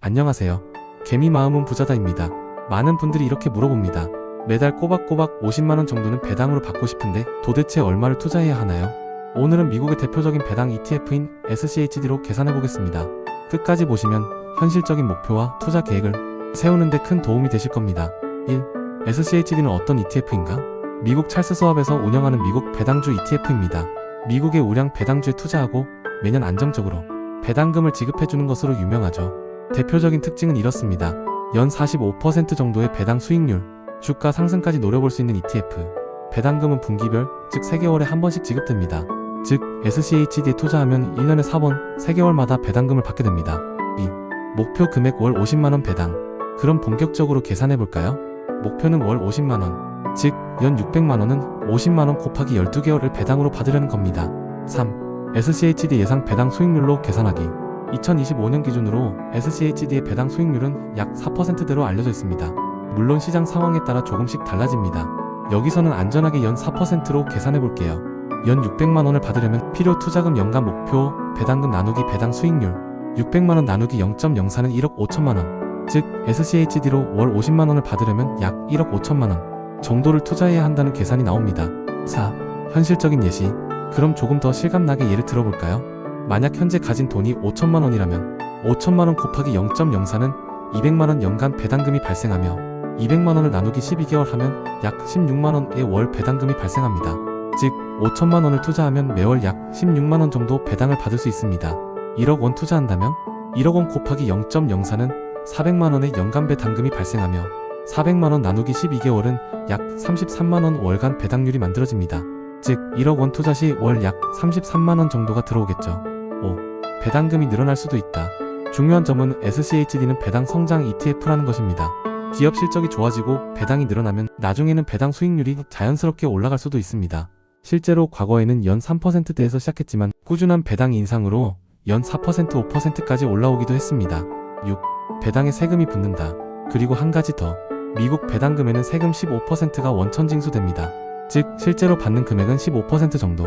안녕하세요. 개미 마음은 부자다입니다. 많은 분들이 이렇게 물어봅니다. 매달 꼬박꼬박 50만원 정도는 배당으로 받고 싶은데 도대체 얼마를 투자해야 하나요? 오늘은 미국의 대표적인 배당 ETF인 SCHD로 계산해 보겠습니다. 끝까지 보시면 현실적인 목표와 투자 계획을 세우는 데 큰 도움이 되실 겁니다. 1. SCHD는 어떤 ETF인가? 미국 찰스 스왑에서 운영하는 미국 배당주 ETF입니다. 미국의 우량 배당주에 투자하고 매년 안정적으로 배당금을 지급해주는 것으로 유명하죠. 대표적인 특징은 이렇습니다. 연 45% 정도의 배당 수익률, 주가 상승까지 노려볼 수 있는 ETF. 배당금은 분기별, 즉 3개월에 한 번씩 지급됩니다. 즉 SCHD에 투자하면 1년에 4번, 3개월마다 배당금을 받게 됩니다. 2. 목표 금액 월 50만원 배당. 그럼 본격적으로 계산해볼까요? 목표는 월 50만원, 즉 연 600만원은 50만원 곱하기 12개월을 배당으로 받으려는 겁니다. 3. SCHD 예상 배당 수익률로 계산하기. 2025년 기준으로 SCHD의 배당 수익률은 약 4%대로 알려져 있습니다. 물론 시장 상황에 따라 조금씩 달라집니다. 여기서는 안전하게 연 4%로 계산해볼게요. 연 600만원을 받으려면 필요 투자금 연간 목표 배당금 나누기 배당 수익률 600만원 나누기 0.04는 1억 5천만원, 즉 SCHD로 월 50만원을 받으려면 약 1억 5천만원 정도를 투자해야 한다는 계산이 나옵니다. 4. 현실적인 예시. 그럼 조금 더 실감나게 예를 들어볼까요? 만약 현재 가진 돈이 5천만원이라면 5천만원 곱하기 0.04는 200만원 연간 배당금이 발생하며 200만원을 나누기 12개월 하면 약 16만원의 월 배당금이 발생합니다. 즉 5천만원을 투자하면 매월 약 16만원 정도 배당을 받을 수 있습니다. 1억원 투자한다면 1억원 곱하기 0.04는 400만원의 연간 배당금이 발생하며 400만원 나누기 12개월은 약 33만원 월간 배당률이 만들어집니다. 즉 1억원 투자 시 월 약 33만원 정도가 들어오겠죠. 5. 배당금이 늘어날 수도 있다. 중요한 점은 SCHD는 배당 성장 ETF라는 것입니다. 기업 실적이 좋아지고 배당이 늘어나면 나중에는 배당 수익률이 자연스럽게 올라갈 수도 있습니다. 실제로 과거에는 연 3%대에서 시작했지만 꾸준한 배당 인상으로 연 4%, 5%까지 올라오기도 했습니다. 6. 배당에 세금이 붙는다. 그리고 한 가지 더. 미국 배당금에는 세금 15%가 원천 징수됩니다. 즉 실제로 받는 금액은 15% 정도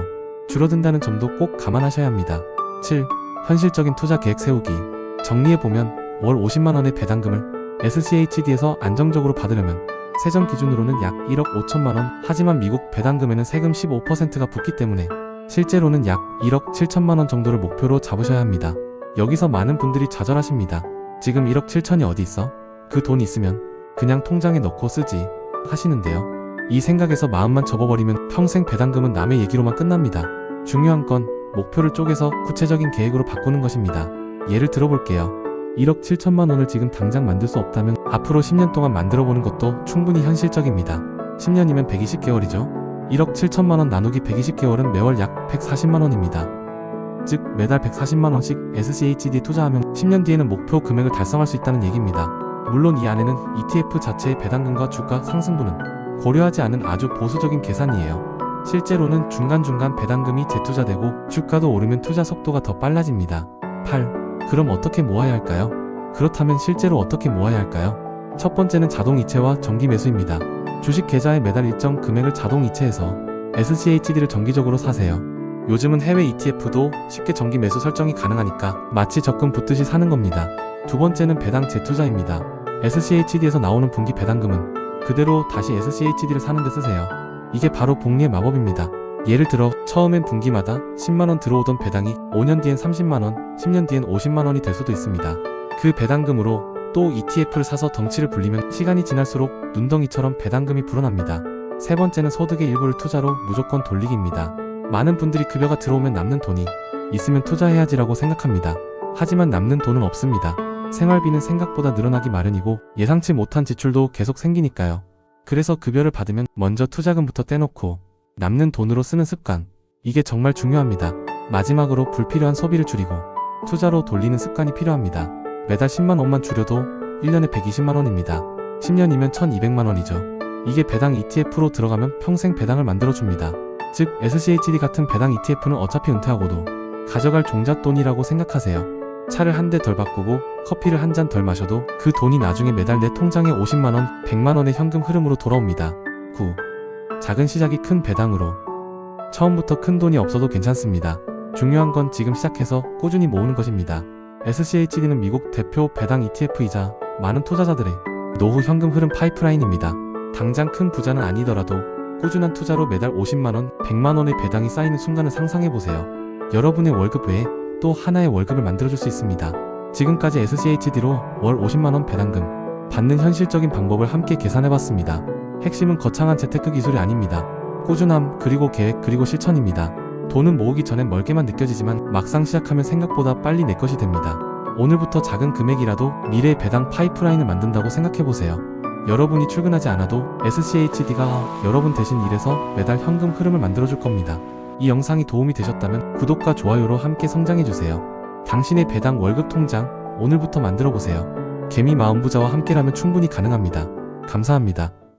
줄어든다는 점도 꼭 감안하셔야 합니다. 7. 현실적인 투자 계획 세우기. 정리해보면 월 50만원의 배당금을 SCHD에서 안정적으로 받으려면 세전 기준으로는 약 1억 5천만원, 하지만 미국 배당금에는 세금 15%가 붙기 때문에 실제로는 약 1억 7천만원 정도를 목표로 잡으셔야 합니다. 여기서 많은 분들이 좌절하십니다. 지금 1억 7천이 어디 있어? 그 돈 있으면 그냥 통장에 넣고 쓰지 하시는데요. 이 생각에서 마음만 접어버리면 평생 배당금은 남의 얘기로만 끝납니다. 중요한 건 목표를 쪼개서 구체적인 계획으로 바꾸는 것입니다. 예를 들어볼게요. 1억 7천만원을 지금 당장 만들 수 없다면 앞으로 10년 동안 만들어보는 것도 충분히 현실적입니다. 10년이면 120개월이죠. 1억 7천만원 나누기 120개월은 매월 약 140만원입니다. 즉 매달 140만원씩 SCHD에 투자하면 10년 뒤에는 목표 금액을 달성할 수 있다는 얘기입니다. 물론 이 안에는 ETF 자체의 배당금과 주가 상승분은 고려하지 않은 아주 보수적인 계산이에요. 실제로는 중간중간 배당금이 재투자되고 주가도 오르면 투자 속도가 더 빨라집니다. 8. 그럼 어떻게 모아야 할까요? 그렇다면 실제로 어떻게 모아야 할까요? 첫 번째는 자동 이체와 정기 매수입니다. 주식 계좌에 매달 일정 금액을 자동 이체해서 SCHD를 정기적으로 사세요. 요즘은 해외 ETF도 쉽게 정기 매수 설정이 가능하니까 마치 적금 붓듯이 사는 겁니다. 두 번째는 배당 재투자입니다. SCHD에서 나오는 분기 배당금은 그대로 다시 SCHD를 사는 데 쓰세요. 이게 바로 복리의 마법입니다. 예를 들어 처음엔 분기마다 10만원 들어오던 배당이 5년 뒤엔 30만원, 10년 뒤엔 50만원이 될 수도 있습니다. 그 배당금으로 또 ETF를 사서 덩치를 불리면 시간이 지날수록 눈덩이처럼 배당금이 불어납니다. 세 번째는 소득의 일부를 투자로 무조건 돌리기입니다. 많은 분들이 급여가 들어오면 남는 돈이 있으면 투자해야지라고 생각합니다. 하지만 남는 돈은 없습니다. 생활비는 생각보다 늘어나기 마련이고 예상치 못한 지출도 계속 생기니까요. 그래서 급여를 받으면 먼저 투자금부터 떼놓고 남는 돈으로 쓰는 습관, 이게 정말 중요합니다. 마지막으로 불필요한 소비를 줄이고 투자로 돌리는 습관이 필요합니다. 매달 10만원만 줄여도 1년에 120만원입니다. 10년이면 1200만원이죠. 이게 배당 ETF로 들어가면 평생 배당을 만들어줍니다. 즉 SCHD 같은 배당 ETF는 어차피 은퇴하고도 가져갈 종잣돈이라고 생각하세요. 차를 한 대 덜 바꾸고 커피를 한 잔 덜 마셔도 그 돈이 나중에 매달 내 통장에 50만원, 100만원의 현금 흐름으로 돌아옵니다. 9. 작은 시작이 큰 배당으로. 처음부터 큰 돈이 없어도 괜찮습니다. 중요한 건 지금 시작해서 꾸준히 모으는 것입니다. SCHD는 미국 대표 배당 ETF이자 많은 투자자들의 노후 현금 흐름 파이프라인입니다. 당장 큰 부자는 아니더라도 꾸준한 투자로 매달 50만원, 100만원의 배당이 쌓이는 순간을 상상해보세요. 여러분의 월급 외에 또 하나의 월급을 만들어줄 수 있습니다. 지금까지 SCHD로 월 50만원 배당금 받는 현실적인 방법을 함께 계산해봤습니다. 핵심은 거창한 재테크 기술이 아닙니다. 꾸준함, 그리고 계획, 그리고 실천입니다. 돈은 모으기 전엔 멀게만 느껴지지만 막상 시작하면 생각보다 빨리 내 것이 됩니다. 오늘부터 작은 금액이라도 미래의 배당 파이프라인을 만든다고 생각해보세요. 여러분이 출근하지 않아도 SCHD가 여러분 대신 일해서 매달 현금 흐름을 만들어줄 겁니다. 이 영상이 도움이 되셨다면 구독과 좋아요로 함께 성장해주세요. 당신의 배당 월급 통장 오늘부터 만들어보세요. 개미 마음부자와 함께라면 충분히 가능합니다. 감사합니다.